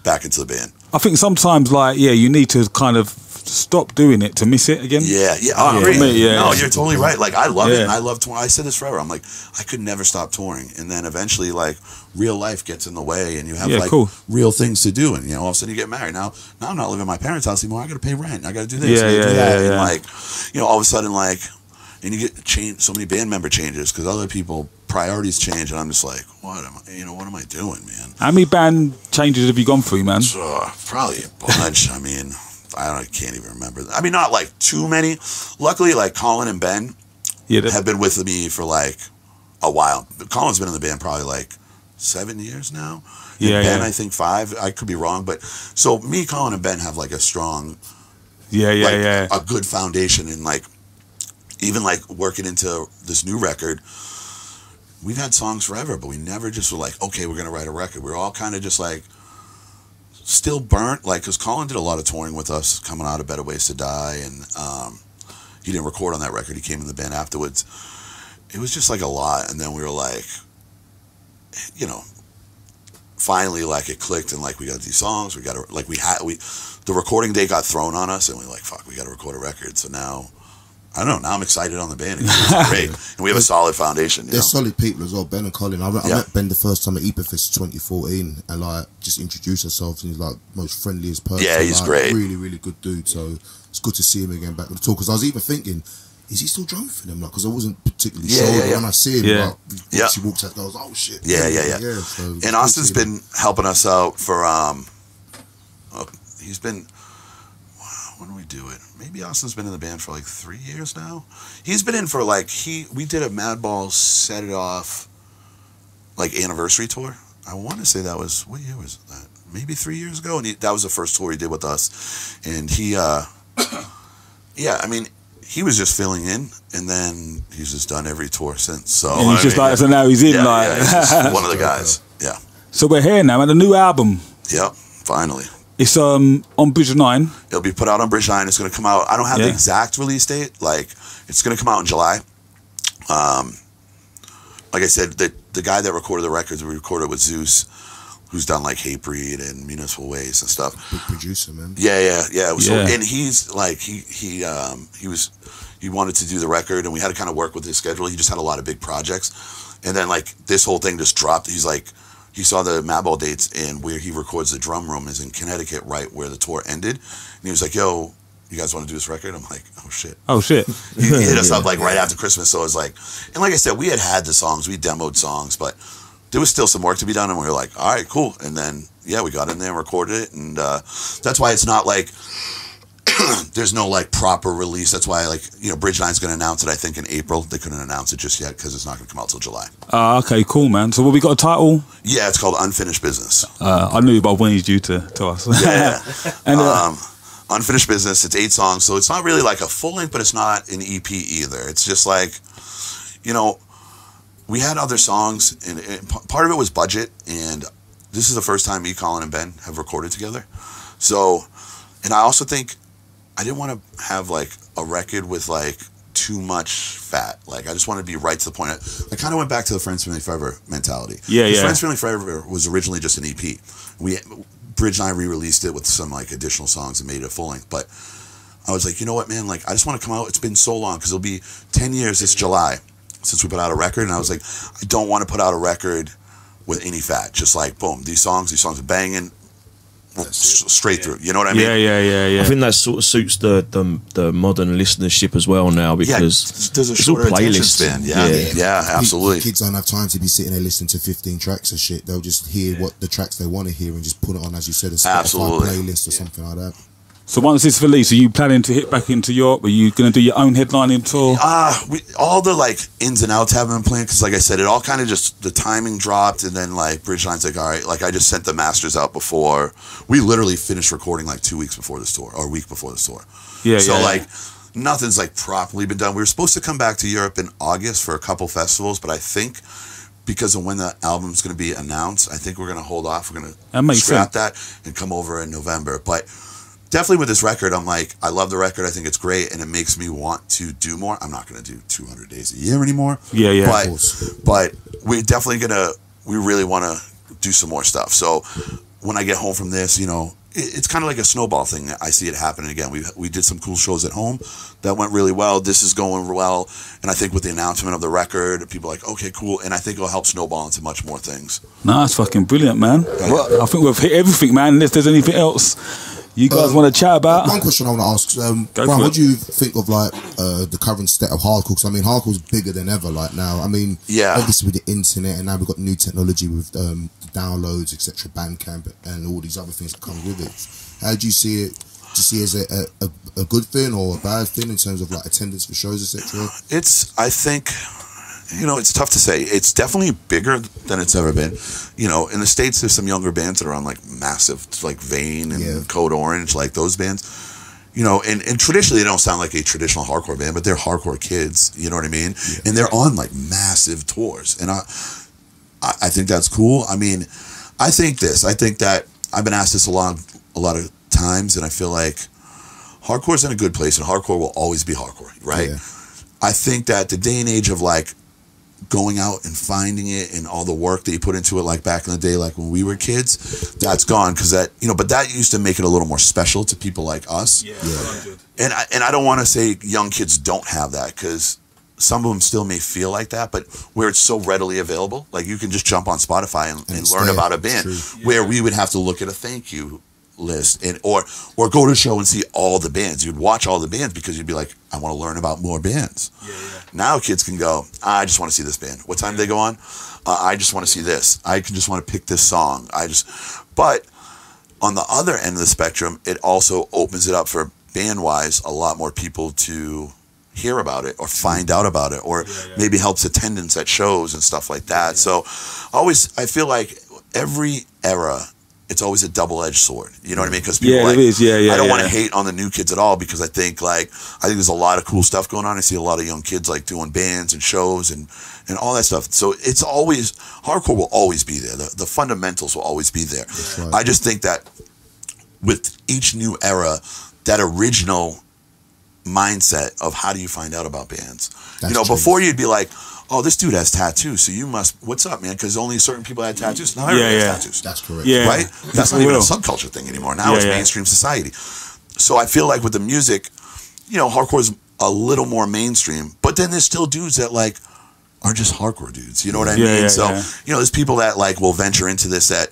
Speaker 5: back into the band.
Speaker 4: I think sometimes, like, you need to kind of stop doing it to miss it again.
Speaker 5: Yeah, I agree. No, you're totally right. Like, I love it. And I love touring. I said this forever. I'm like, I could never stop touring. And then eventually, like, real life gets in the way, and you have real things to do. And, you know, all of a sudden you get married. Now I'm not living in my parents' house anymore. I got to pay rent. I got to do this. I got to do that. And like, you know, all of a sudden, like, and you get so many band member changes because other people priorities change, and I'm just like, what am I doing, man?
Speaker 4: How many band changes have you gone through, man?
Speaker 5: Probably a bunch. I mean, I can't even remember. I mean, not like too many. Luckily, like Colin and Ben have been with me for like a while. Colin's been in the band probably like 7 years now. And Ben, I think 5. I could be wrong, but so me, Colin, and Ben have like a strong, a good foundation, and like even like working into this new record. We've had songs forever, but we never just were like, okay, we're gonna write a record. We're all kind of just like still burnt, like, because Colin did a lot of touring with us coming out of Better Ways to Die, and he didn't record on that record. He came in the band afterwards. It was just like a lot, and then we were like, you know, finally, like, it clicked, and like we got these songs. We got to like the recording date got thrown on us, and we like, fuck, we got to record a record. So now, I don't know. Now I'm excited on the band. It's great, and we have a solid foundation.
Speaker 3: They're solid people as well. Ben and Colin. I met Ben the first time at Epifest 2014, and like just introduced ourselves, and he's like most friendliest person.
Speaker 5: Yeah, he's
Speaker 3: like,
Speaker 5: great.
Speaker 3: Really, really good dude. So it's good to see him again back with the tour. Because I was even thinking, is he still drumming for them? Like, because I wasn't particularly sure. But when I see him, like, he walks out, I was, oh shit.
Speaker 5: Yeah.
Speaker 3: So
Speaker 5: and Austin's been helping us out for. He's been. When do we do it? Maybe Austin's been in the band for like 3 years now. He's been in for like we did a Madball Set It Off like anniversary tour. I want to say that was, what year was that? Maybe 3 years ago, and that was the first tour he did with us. And he, yeah, I mean, he was just filling in, and then he's just done every tour since. So
Speaker 4: and he's just like, so now he's in, like,
Speaker 5: he's just one of the guys. Yeah.
Speaker 4: So we're here now, and a new album.
Speaker 5: Yep, finally.
Speaker 4: It's on Bridge 9.
Speaker 5: It'll be put out on Bridge 9. It's going to come out. I don't have the exact release date. Like, it's going to come out in July. Like I said, the guy that recorded the records, we recorded with Zeus, who's done like Hatebreed and Municipal Waste and stuff.
Speaker 3: Big producer, man.
Speaker 5: Yeah. So, and he's like he wanted to do the record, and we had to kind of work with his schedule. He just had a lot of big projects, and then like this whole thing just dropped. He's like, he saw the Madball dates, and where he records the drum room is in Connecticut, right where the tour ended. And he was like, yo, you guys want to do this record? I'm like, oh shit. He hit us up like right after Christmas. So it was like, and like I said, we had the songs, we demoed songs, but there was still some work to be done, and we were like, all right, cool. And then, yeah, we got in there and recorded it, and that's why it's not like, there's no like proper release. That's why, like, you know, Bridge 9's going to announce it, I think, in April. They couldn't announce it just yet because it's not going to come out till July.
Speaker 4: Okay, cool, man. So what, we got a title?
Speaker 5: Yeah, it's called Unfinished Business.
Speaker 4: I knew about when he's due to us.
Speaker 5: Yeah. And Unfinished Business, it's 8 songs, so it's not really like a full length, but it's not an EP either. It's just like, you know, we had other songs, and part of it was budget, and this is the first time me, Colin, and Ben have recorded together. So, and I also think I didn't want to have like a record with like too much fat. Like, I just wanted to be right to the point. I kind of went back to the Friends Family Forever mentality.
Speaker 4: Yeah.
Speaker 5: Friends Family Forever was originally just an EP. Bridge and I re-released it with some like additional songs and made it a full length. But I was like, you know what, man? Like, I just want to come out. It's been so long, because it'll be 10 years this July since we put out a record. And I was like, I don't want to put out a record with any fat. Just like, boom, these songs are banging. Straight through, you know what I mean?
Speaker 4: Yeah.
Speaker 6: I think that sort of suits the modern listenership as well now, because
Speaker 5: there's a shorter attention span. Yeah, absolutely.
Speaker 3: Kids don't have time to be sitting there listening to 15 tracks of shit. They'll just hear what the tracks they want to hear and just put it on, as you said, a Spotify playlist or something like that.
Speaker 4: So once this released, are you planning to hit back into Europe? Are you going to do your own headlining tour?
Speaker 5: All the like ins and outs haven't been planned, because like I said, it all kind of just, the timing dropped, and then like Bridge 9's like, all right, like I just sent the masters out before. We literally finished recording like 2 weeks before this tour, or a week before this tour. Nothing's like properly been done. We were supposed to come back to Europe in August for a couple festivals, but I think because of when the album's going to be announced, I think we're going to hold off. We're going to scrap that and come over in November. But definitely with this record, I'm like, I love the record. I think it's great, and it makes me want to do more. I'm not going to do 200 days a year anymore.
Speaker 4: Yeah.
Speaker 5: But we're definitely we really want to do some more stuff. So when I get home from this, you know, it's kind of like a snowball thing. I see it happening again. We did some cool shows at home that went really well. This is going well. And I think with the announcement of the record, people are like, okay, cool. And I think it'll help snowball into much more things.
Speaker 4: No, it's fucking brilliant, man. Well, I think we've hit everything, man, unless there's anything else you guys want to chat about.
Speaker 3: One question I want to ask, Bryan, what do you think of like the current state of hardcore? Because I mean, hardcore's bigger than ever like now. I mean, obviously with the internet, and now we've got new technology with downloads, etc., Bandcamp, and all these other things that come with it. How do you see it? Do you see it as a good thing or a bad thing in terms of like attendance for shows, etc.?
Speaker 5: I think, you know, it's tough to say. It's definitely bigger than it's ever been. You know, in the States, there's some younger bands that are on like massive, like Vane and Code Orange, like those bands. You know, and traditionally they don't sound like a traditional hardcore band, but they're hardcore kids. You know what I mean? Yeah. And they're on like massive tours, and I think that's cool. I mean, I think that I've been asked this a lot of times, and I feel like hardcore's in a good place, and hardcore will always be hardcore, right? Yeah. I think that the day and age of like going out and finding it and all the work that you put into it, like back in the day, like when we were kids, that's gone because that, you know, but that used to make it a little more special to people like us.
Speaker 4: Yeah.
Speaker 5: And I don't want to say young kids don't have that because some of them still may feel like that, but where it's so readily available, like you can just jump on Spotify and learn about a band, where we would have to look at a thank you list and or go to a show and see all the bands. You'd watch all the bands because you'd be like, I want to learn about more bands. Now kids can go, I just want to see this band. What time do they go on? I just want to see this. I can just want to pick this song. But on the other end of the spectrum, it also opens it up for band-wise a lot more people to hear about it or find out about it, or maybe helps attendance at shows and stuff like that. So I feel like every era, it's always a double-edged sword. You know what I mean? Because people I don't want to hate on the new kids at all, because I think there's a lot of cool stuff going on. I see a lot of young kids like doing bands and shows and all that stuff. So it's always, hardcore will always be there. The fundamentals will always be there.
Speaker 3: Right.
Speaker 5: I just think that with each new era, that original mindset of how do you find out about bands? Before you'd be like, oh, this dude has tattoos, so you must, what's up, man? Because only certain people had tattoos. Now everybody has tattoos.
Speaker 3: That's correct.
Speaker 5: Right? That's not even a subculture thing anymore. Now it's mainstream society. So I feel like with the music, hardcore is a little more mainstream, but then there's still dudes that are just hardcore dudes. You know what I mean? There's people that will venture into this that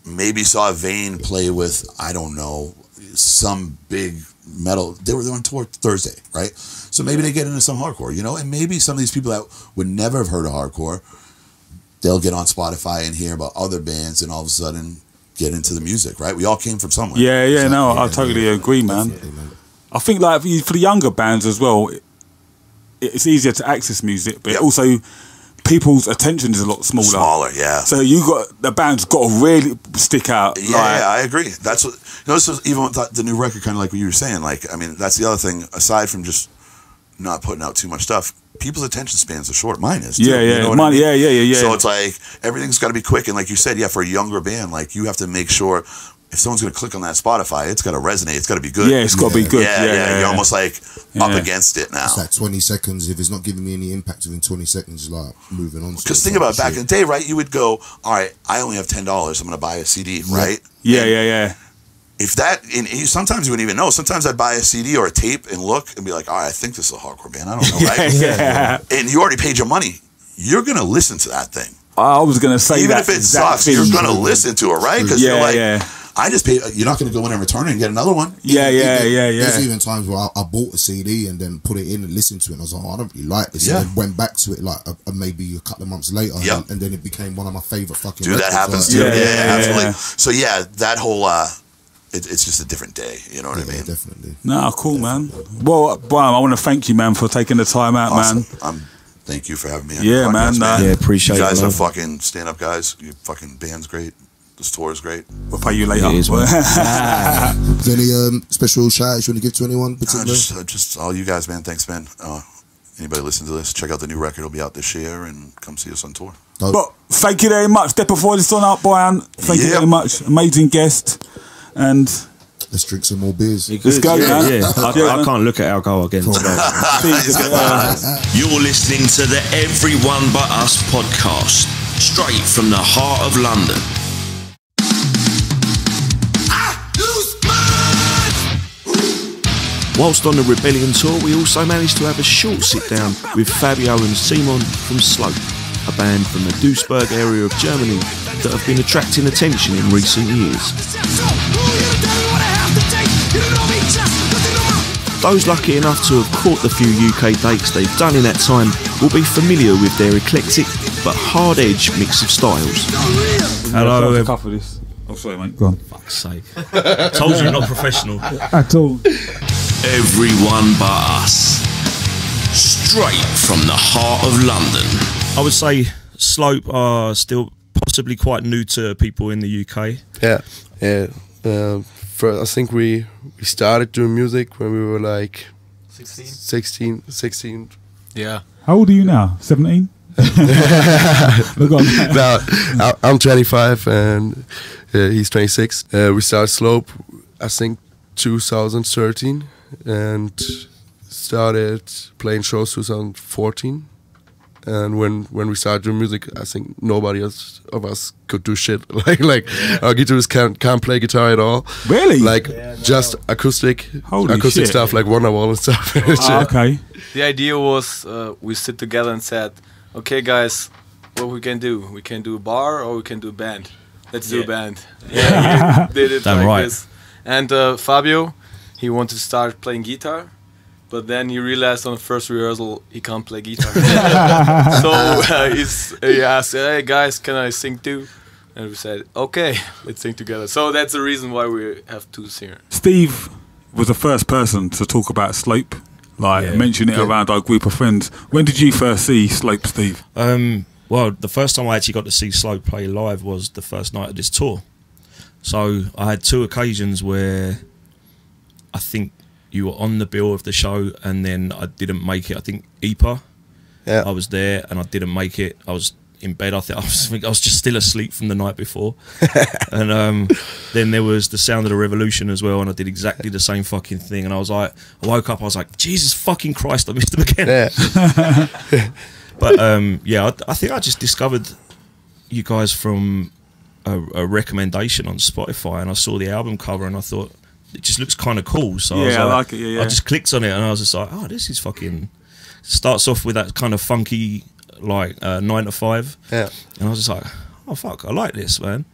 Speaker 5: maybe saw Vane play with, I don't know, some big metal. They were on tour Thursday, right? So maybe they get into some hardcore, and maybe some of these people that would never have heard of hardcore, they'll get on Spotify and hear about other bands and all of a sudden get into the music, right? We all came from somewhere.
Speaker 4: I totally agree, man. I think for the younger bands as well, it's easier to access music, but also people's attention is a lot smaller. So the band's got to really stick out.
Speaker 5: I agree. That's what this is, even with the new record, kind of like what you were saying. That's the other thing. Aside from just not putting out too much stuff, people's attention spans are short. Mine is. Too,
Speaker 4: So
Speaker 5: it's everything's got to be quick, and like you said, for a younger band, you have to make sure if someone's going to click on that Spotify, it's got to resonate. It's got to be good.
Speaker 4: Yeah, it's got to be good.
Speaker 5: You're almost up against it now.
Speaker 3: It's like 20 seconds. If it's not giving me any impact within 20 seconds, moving on.
Speaker 5: Because think about back in the day, right? You would go, all right, I only have $10. I'm going to buy a CD, right?
Speaker 4: Yeah.
Speaker 5: If sometimes you wouldn't even know. Sometimes I'd buy a CD or a tape and look and be like, all right, I think this is a hardcore band. I don't know, right? And you already paid your money. You're going to listen to that thing.
Speaker 4: I was going to say
Speaker 5: even if it sucks, you're going to listen to it, right? Because you're like, I just paid. You're not going to go in and return it and get another one.
Speaker 3: There's even times where I bought a CD and then put it in and listened to it, and I was like, I don't really like this. And then went back to it maybe a couple of months later, and then it became one of my favorite fucking.
Speaker 5: Dude, that happens too. Absolutely. So that whole it's just a different day. You know what I mean?
Speaker 3: Definitely.
Speaker 4: Nah, cool, man. Well, Bryan, I want to thank you, man, for taking the time out, man.
Speaker 5: Thank you for having me.
Speaker 4: On man.
Speaker 6: Appreciate it.
Speaker 5: You guys are fucking stand-up guys. Your fucking band's great. This tour is great.
Speaker 4: We'll pay you later.
Speaker 3: Is there any special shout-outs you want to give to anyone particular?
Speaker 5: Just all you guys, man. Thanks, man. Anybody listen to this, check out the new record. It'll be out this year, and come see us on tour.
Speaker 4: But thank you very much. Death Before Dishonor, Bryan. Thank you very much. Amazing guest. And
Speaker 3: let's drink some more beers.
Speaker 4: Let's go, man.
Speaker 6: I can't look at alcohol again.
Speaker 2: You're listening to the Everyone But Us podcast, straight from the heart of London.
Speaker 6: Whilst on the Rebellion tour, we also managed to have a short sit-down with Fabio and Simon from Slope, a band from the Duisburg area of Germany that have been attracting attention in recent years. Those lucky enough to have caught the few UK dates they've done in that time will be familiar with their eclectic but hard-edged mix of styles.
Speaker 4: Hello, oh, sorry, mate. Go on.
Speaker 6: Fuck's sake. Told you, not professional.
Speaker 4: At all.
Speaker 2: Everyone But Us. Straight from the heart of London.
Speaker 6: I would say Slope are still possibly quite new to people in the UK.
Speaker 7: Yeah. I think we started doing music when we were like 16.
Speaker 8: Yeah.
Speaker 4: How old are you now? 17? Look on.
Speaker 7: No, I'm 25 and he's 26. We started Slope, I think, 2013 and started playing shows 2014. And when we started doing music, I think nobody else of us could do shit. Like our guitarist can't play guitar at all.
Speaker 4: Really?
Speaker 7: Like just acoustic
Speaker 4: shit.
Speaker 7: stuff like Wonderwall and stuff.
Speaker 4: Okay.
Speaker 8: The idea was we sit together and said, okay guys, what we can do? We can do a bar or we can do a band. Let's do a band. Yeah, he did it
Speaker 6: Damn
Speaker 8: like
Speaker 6: right.
Speaker 8: this. And Fabio, he wanted to start playing guitar. But then he realized on the first rehearsal he can't play guitar. So he asked, hey guys, can I sing too? And we said, okay, let's sing together. So that's the reason why we have two singers.
Speaker 4: Steve was the first person to talk about Slope, mention it around our group of friends. When did you first see Slope, Steve?
Speaker 6: Well, the first time I actually got to see Slope play live was the first night of this tour. So I had two occasions where I think you were on the bill of the show and then I didn't make it. I think EPA, I was there and I didn't make it. I was in bed. I was just still asleep from the night before. And then there was the Sound of the Revolution as well, and I did exactly the same fucking thing. And I woke up, I was like, Jesus fucking Christ, I missed them again.
Speaker 7: Yeah.
Speaker 6: But I think I just discovered you guys from a recommendation on Spotify, and I saw the album cover and I thought, it just looks kind of cool. So
Speaker 4: I like it. Yeah.
Speaker 6: I just clicked on it and I was just like, oh, this is fucking. Starts off with that kind of funky, like 9 to 5.
Speaker 7: Yeah.
Speaker 6: And I was just like, oh fuck, I like this, man.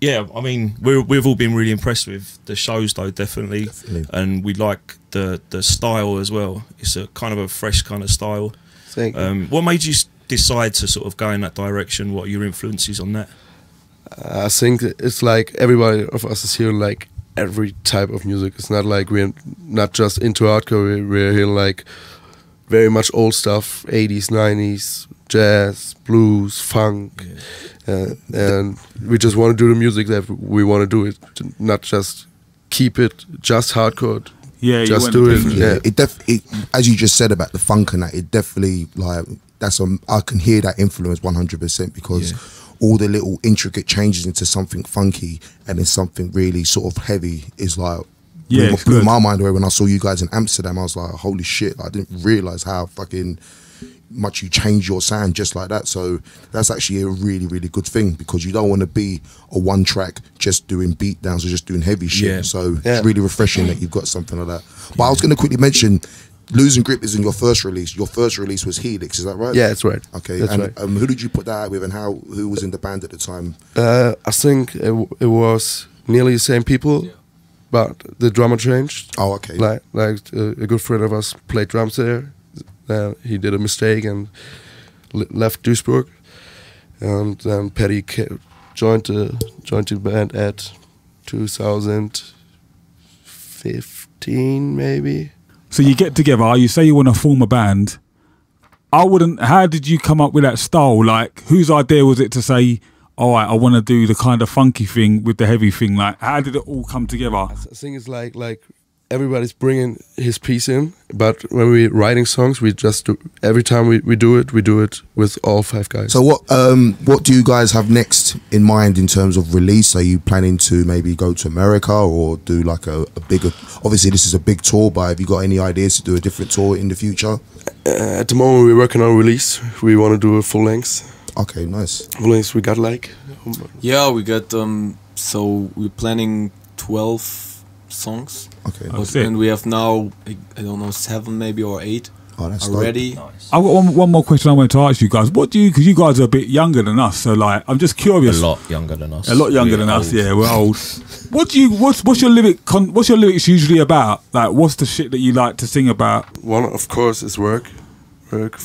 Speaker 6: Yeah, I mean, we've all been really impressed with the shows, though, definitely. And we like the style as well. It's a kind of a fresh kind of style. What made you decide to sort of go in that direction? What are your influences on that?
Speaker 7: I think it's like everybody of us is hearing like every type of music. It's not like we're not just into hardcore. We're hearing like very much old stuff, 80s, 90s, jazz, blues, funk, and we just want to do the music that we want to do. It, not just keep it just hardcore.
Speaker 3: Yeah,
Speaker 7: just do it. Yeah,
Speaker 3: it as you just said about the funk and that. It definitely I can hear that influence 100% because. Yeah. All the little intricate changes into something funky and then something really sort of heavy is like blew my mind away when I saw you guys in Amsterdam. I was like, holy shit, I didn't realise how fucking much you change your sound just like that. So that's actually a really, really good thing because you don't want to be a one track just doing beat downs or just doing heavy shit. Yeah. So it's really refreshing that you've got something like that. But I was going to quickly mention Losing Grip is in your first release. Your first release was Helix, is that right?
Speaker 7: Yeah, that's right.
Speaker 3: Okay,
Speaker 7: that's
Speaker 3: and
Speaker 7: right.
Speaker 3: Who did you put that out with, and who was in the band at the time?
Speaker 7: I think it was nearly the same people, but the drummer changed.
Speaker 3: Oh, okay.
Speaker 7: Like a good friend of us played drums there. He did a mistake and left Duisburg, and then Paddy joined the band at 2015 maybe.
Speaker 4: So you get together, you say you want to form a band. How did you come up with that style? Like, whose idea was it to say, all right, I want to do the kind of funky thing with the heavy thing? Like, how did it all come together?
Speaker 7: I think it's like everybody's bringing his piece in, but when we're writing songs, we just do, every time we do it with all 5 guys.
Speaker 3: So what do you guys have next in mind in terms of release? Are you planning to maybe go to America or do like a bigger, obviously this is a big tour, but have you got any ideas to do a different tour in the future?
Speaker 7: At the moment we're working on a release. We want to do a full length.
Speaker 3: Okay, nice.
Speaker 7: Full length we got like?
Speaker 8: Yeah, we got, so we're planning 12 songs.
Speaker 3: Okay.
Speaker 8: And we have now, I don't know, 7 maybe or 8 already.
Speaker 4: Nice. I've got one more question I wanted to ask you guys. Because you guys are a bit younger than us, so like I'm just curious.
Speaker 6: A lot younger than us.
Speaker 4: A lot younger than us. Yeah, we're old. What's your lyrics usually about? Like, what's the shit that you like to sing about?
Speaker 7: One, of course, is work.
Speaker 4: Fuck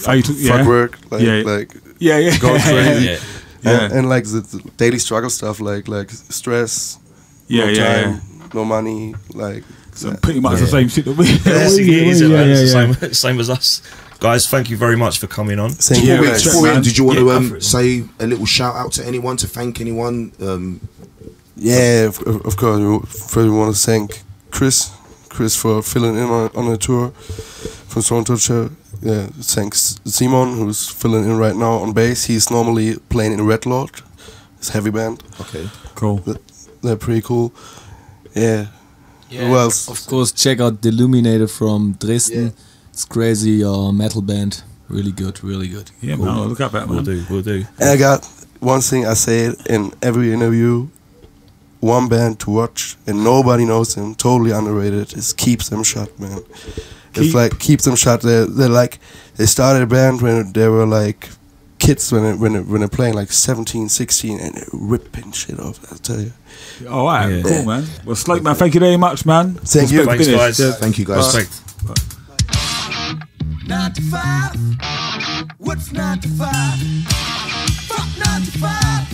Speaker 7: work. Like go crazy. And like the daily struggle stuff, like stress. No time, no money, like.
Speaker 4: So pretty much the same shit that we.
Speaker 6: Same as us, guys. Thank you very much for coming on.
Speaker 3: Did you want to say a little shout out to anyone, to thank anyone?
Speaker 7: Yeah, of course. First, we want to thank Chris for filling in on the tour from Stone Toucher. Yeah, thanks Simon, who's filling in right now on bass. He's normally playing in Red Lord, his heavy band.
Speaker 3: Okay,
Speaker 4: cool.
Speaker 7: They're pretty cool. Yeah.
Speaker 9: Who else? Of course, check out Deluminated from Dresden.
Speaker 7: Yeah.
Speaker 9: It's crazy metal band. Really good, really good.
Speaker 4: Yeah, cool. Man, look up that, man.
Speaker 6: We'll do.
Speaker 7: And I got one thing I say it in every interview. One band to watch, and nobody knows them. Totally underrated. Is Keep Them Shut, man. It's like Keep Them Shut. They're like, they started a band when they were like kids, when they're playing like 17, 16, and they're ripping shit off. I tell you.
Speaker 4: All right, cool, man. Well, Slope, man, thank you very much, man.
Speaker 7: Thank you.
Speaker 6: Thanks, guys.
Speaker 3: Yeah, thank you, guys.
Speaker 6: Respect.
Speaker 10: 9 to 5. What's 9 to 5? Fuck 9 to 5.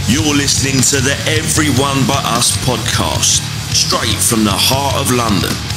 Speaker 2: You're listening to the Everyone But Us podcast, straight from the heart of London.